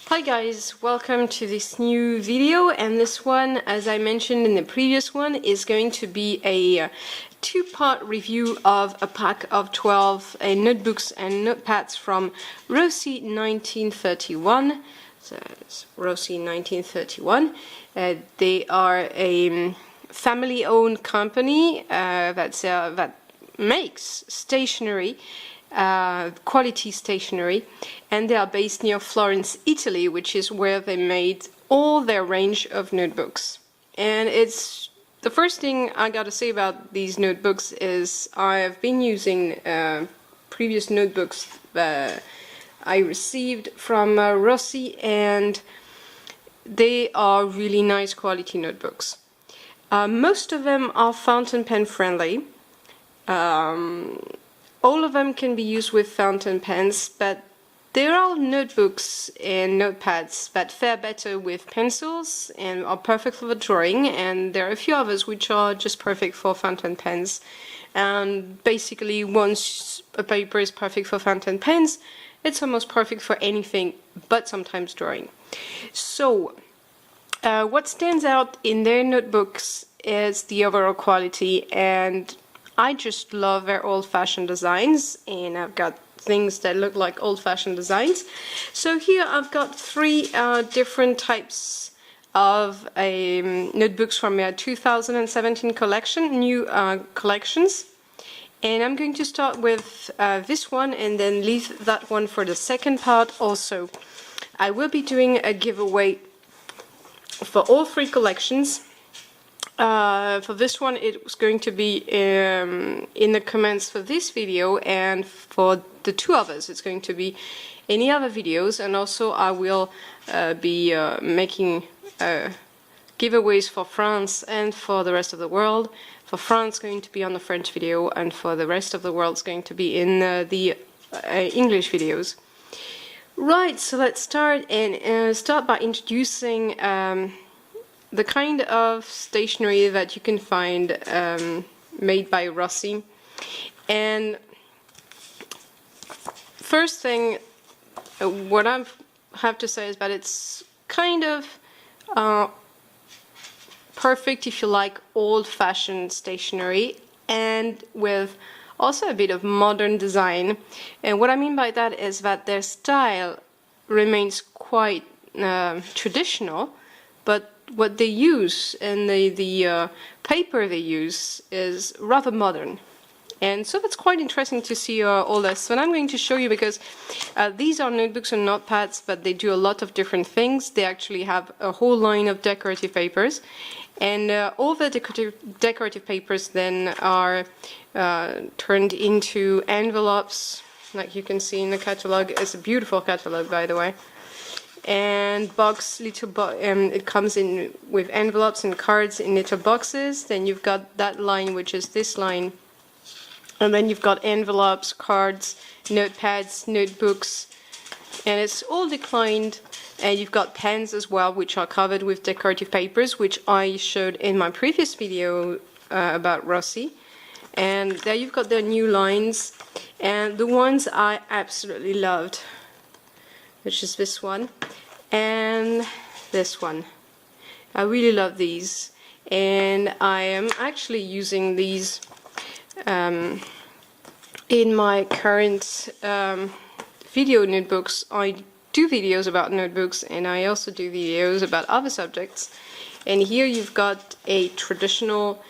Hi guys, welcome to this new video, and this one, as I mentioned in the previous one, is going to be a two-part review of a pack of 12 notebooks and notepads from Rossi 1931. So it's Rossi 1931. They are a family-owned company that makes stationery, quality stationery, and they are based near Florence, Italy, which is where they made all their range of notebooks. And it's the first thing I gotta say about these notebooks is I've been using previous notebooks that I received from Rossi, and they are really nice quality notebooks. Most of them are fountain pen friendly. All of them can be used with fountain pens, but there are notebooks and notepads that fare better with pencils and are perfect for drawing, and there are a few others which are just perfect for fountain pens. And basically, once a paper is perfect for fountain pens, it's almost perfect for anything but sometimes drawing. So, what stands out in their notebooks is the overall quality, and I just love their old-fashioned designs, and I've got things that look like old-fashioned designs. So here I've got three different types of notebooks from their 2017 collection, new collections. And I'm going to start with this one and then leave that one for the second part. Also, I will be doing a giveaway for all three collections. For this one, it was going to be in the comments for this video, and for the two others, it's going to be any other videos. And also, I will be making giveaways for France and for the rest of the world. For France, going to be on the French video, and for the rest of the world, it's going to be in the English videos. Right, so let's start by introducing the kind of stationery that you can find made by Rossi. And first thing, what I have to say is that it's kind of perfect if you like old-fashioned stationery, and with also a bit of modern design. And what I mean by that is that their style remains quite traditional, but what they use and the paper they use is rather modern. And so that's quite interesting to see all this. And I'm going to show you, because these are notebooks and notepads, but they do a lot of different things. They actually have a whole line of decorative papers. And all the decorative papers then are turned into envelopes, like you can see in the catalog. It's a beautiful catalog, by the way. And it comes in with envelopes and cards in little boxes. Then you've got that line, which is this line, and then you've got envelopes, cards, notepads, notebooks, and it's all declined. And you've got pens as well, which are covered with decorative papers, which I showed in my previous video about Rossi. And there you've got their new lines, and the ones I absolutely loved, which is this one and this one. I really love these, and I am actually using these in my current video notebooks. I do videos about notebooks, and I also do videos about other subjects. And here you've got a traditional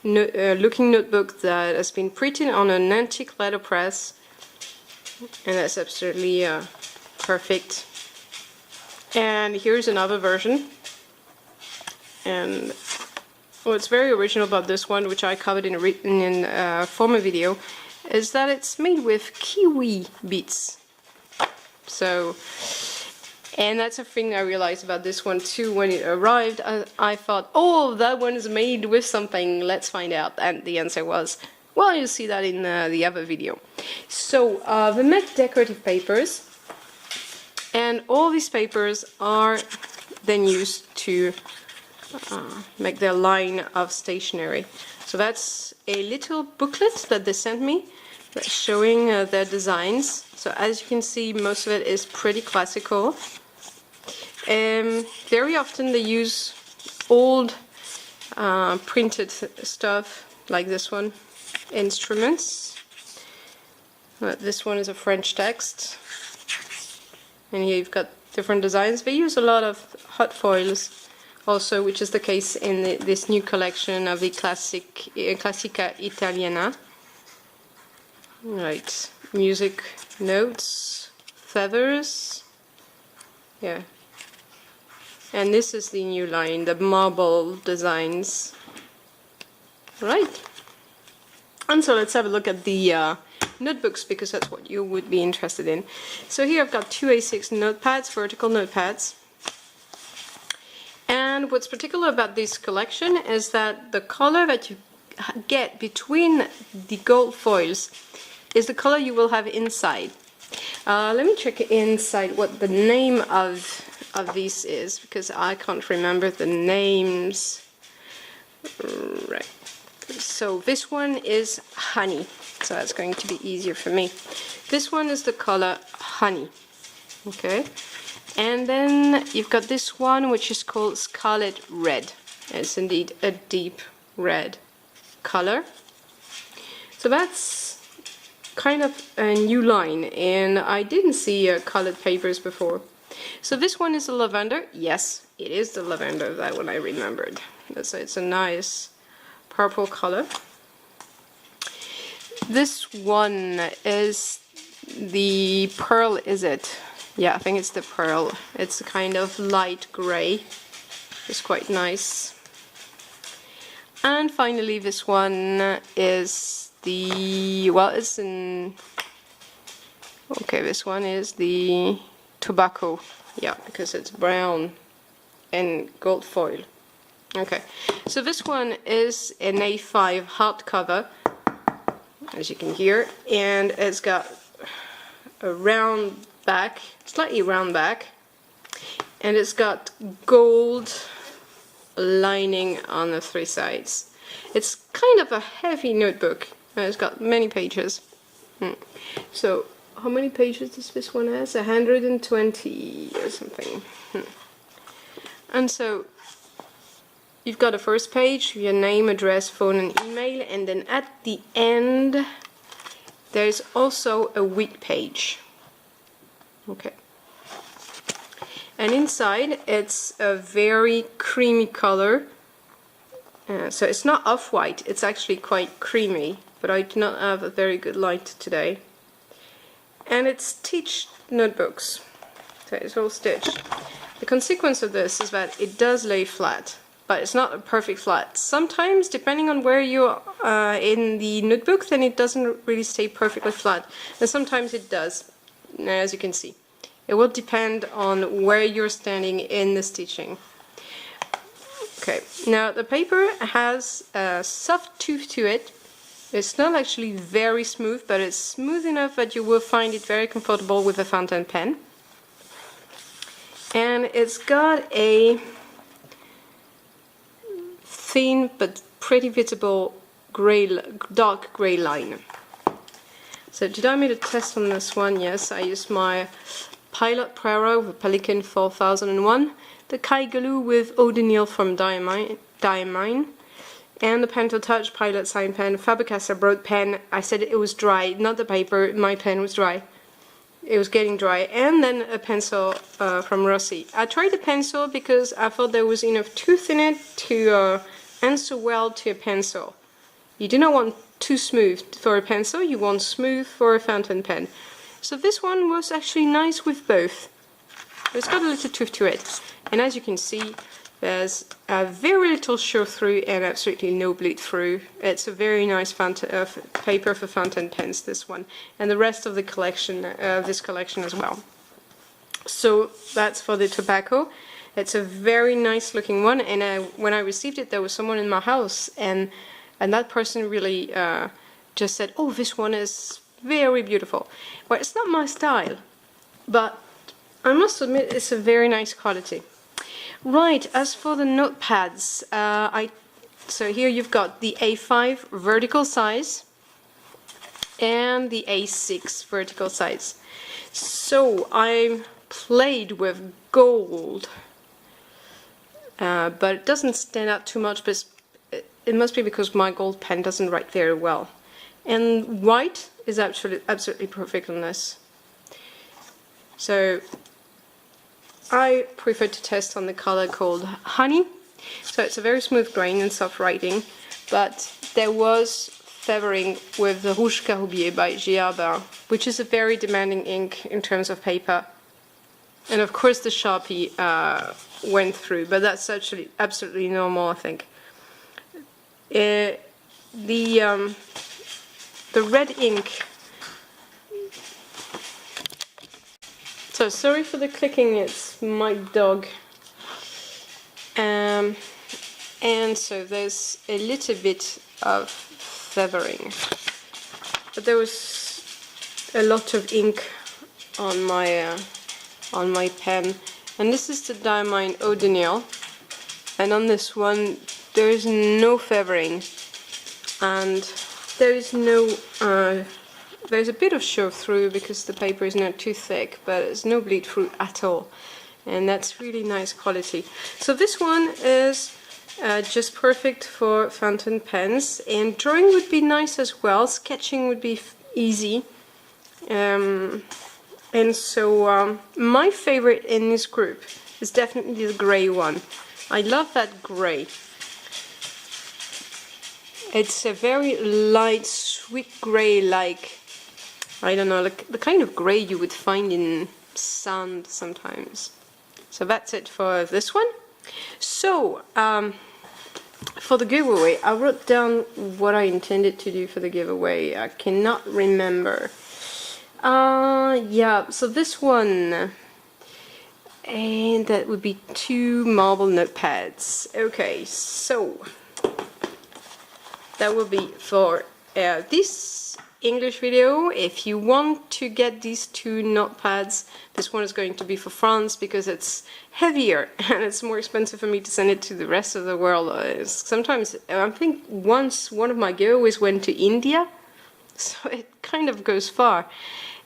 looking notebook that has been printed on an antique letterpress, and that's absolutely perfect. And here's another version, and what's very original about this one, which I covered in a former video, is that it's made with kiwi beads. So, and that's a thing I realized about this one too. When it arrived, I thought, oh, that one is made with something, let's find out. And the answer was, well, you'll see that in the other video. So, they make decorative papers, and all these papers are then used to make their line of stationery. So that's a little booklet that they sent me, that's showing their designs. So as you can see, most of it is pretty classical. Very often they use old printed stuff like this one, instruments. This one is a French text, and here you've got different designs. They use a lot of hot foils also, which is the case in this new collection of the Classica Italiana. Right, music notes, feathers, yeah. And this is the new line, the marble designs. Right. And so let's have a look at the notebooks, because that's what you would be interested in. So here I've got two A6 notepads, vertical notepads. And what's particular about this collection is that the color that you get between the gold foils is the color you will have inside. Let me check inside what the name of these is, because I can't remember the names. Right. So this one is honey, so that's going to be easier for me. This one is the color honey. Okay. And then you've got this one, which is called scarlet red. It's indeed a deep red color. So that's kind of a new line, and I didn't see colored papers before. So this one is a lavender. Yes, it is the lavender, that one I remembered. So it's a nice purple color. This one is the pearl, is it? Yeah, I think it's the pearl. It's a kind of light gray. It's quite nice. And finally this one is the, well, it's in, okay, this one is the tobacco, yeah, because it's brown and gold foil. Okay, so this one is an A5 hardcover, as you can hear, and it's got a round back, slightly round back, and it's got gold lining on the three sides. It's kind of a heavy notebook. It's got many pages. So how many pages does this one has? 120 or something. And so you've got a first page, your name, address, phone and email, and then at the end there's also a week page. Okay. And inside it's a very creamy color. So it's not off-white, it's actually quite creamy, but I do not have a very good light today. And it's stitched notebooks, so it's all stitched. The consequence of this is that it does lay flat, but it's not a perfect flat. Sometimes, depending on where you are in the notebook, then it doesn't really stay perfectly flat, and sometimes it does, as you can see. It will depend on where you're standing in the stitching. Okay, now the paper has a soft tooth to it. It's not actually very smooth, but it's smooth enough that you will find it very comfortable with a fountain pen. And it's got a thin but pretty visible dark grey line. So did I make a test on this one? Yes, I used my Pilot Prero with Pelican 4001, the Kaigaloo with O'Donnell from Diamine, and the Pentel Touch Pilot Sign Pen, Faber-Castell Broad Pen. I said it was dry, not the paper, my pen was dry. It was getting dry. And then a pencil from Rossi. I tried the pencil because I thought there was enough tooth in it to answer well to a pencil. You do not want too smooth for a pencil, you want smooth for a fountain pen. So this one was actually nice with both. It's got a little tooth to it. And as you can see, there's a very little show through and absolutely no bleed through. It's a very nice paper for fountain pens, this one, and the rest of the collection, this collection as well. So that's for the tobacco. It's a very nice looking one, and when I received it, there was someone in my house, and that person really just said, "Oh, this one is very beautiful." Well, it's not my style, but I must admit it's a very nice quality. Right, as for the notepads, so here you've got the A5 vertical size, and the A6 vertical sides. So I played with gold, but it doesn't stand out too much, but it must be because my gold pen doesn't write very well. And white is absolutely perfect on this. So I prefer to test on the color called Honey. So it's a very smooth grain and soft writing, but there was feathering with the Rouge Caroubier by Giardin, which is a very demanding ink in terms of paper. And of course the Sharpie went through, but that's actually absolutely normal, I think. The red ink. So sorry for the clicking, it's my dog. And so there's a little bit of feathering, but there was a lot of ink on my pen. And this is the Diamine Eau de Nil, and on this one there is no feathering, and there is no there's a bit of show through because the paper is not too thick, but there's no bleed through at all, and that's really nice quality. So this one is just perfect for fountain pens, and drawing would be nice as well. Sketching would be easy. And so my favorite in this group is definitely the grey one. I love that grey. It's a very light, sweet grey, like, I don't know, like the kind of grey you would find in sand sometimes. So that's it for this one. So, for the giveaway, I wrote down what I intended to do for the giveaway. I cannot remember. Yeah, so this one, and that would be 2 marble notepads. Okay, so that will be for this English video. If you want to get these 2 notepads, this one is going to be for France because it's heavier and it's more expensive for me to send it to the rest of the world. Sometimes, I think once one of my giveaways went to India, so it kind of goes far.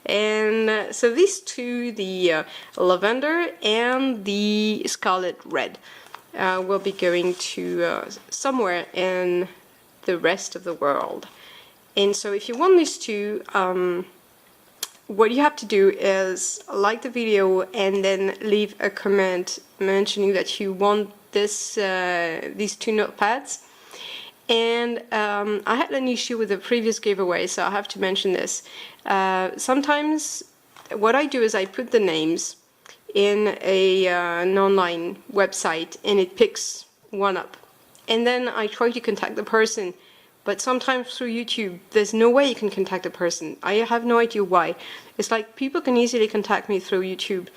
And so these 2, the lavender and the scarlet red, will be going to somewhere in the rest of the world. And so if you want these 2, what you have to do is like the video and then leave a comment mentioning that you want these 2 notepads. And I had an issue with the previous giveaway, so I have to mention this. Sometimes what I do is I put the names in an online website and it picks one up. And then I try to contact the person, but sometimes through YouTube there's no way you can contact a person. I have no idea why. It's like people can easily contact me through YouTube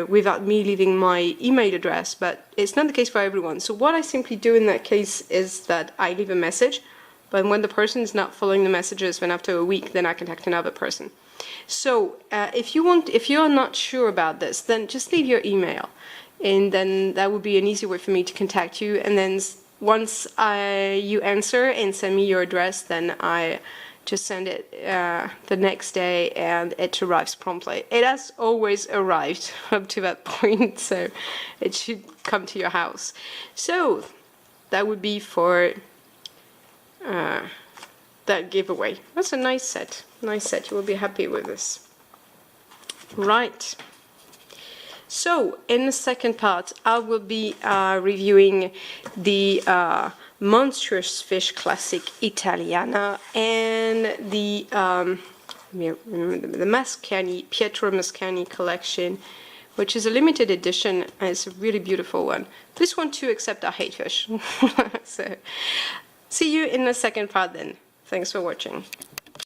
without me leaving my email address, but it's not the case for everyone. So what I simply do in that case is that I leave a message, but when the person is not following the messages, then after a week, then I contact another person. So if you're not sure about this, then just leave your email, and then that would be an easy way for me to contact you. And then once you answer and send me your address, then I just send it the next day and it arrives promptly. It has always arrived up to that point, so it should come to your house. So that would be for that giveaway. That's a nice set. Nice set. You will be happy with this. Right. So in the second part, I will be reviewing the Monstrous Fish Classic Italiana and the Mascagni, Pietro Mascagni collection, which is a limited edition and it's a really beautiful one. This one too, except I hate fish. So see you in the second part then. Thanks for watching.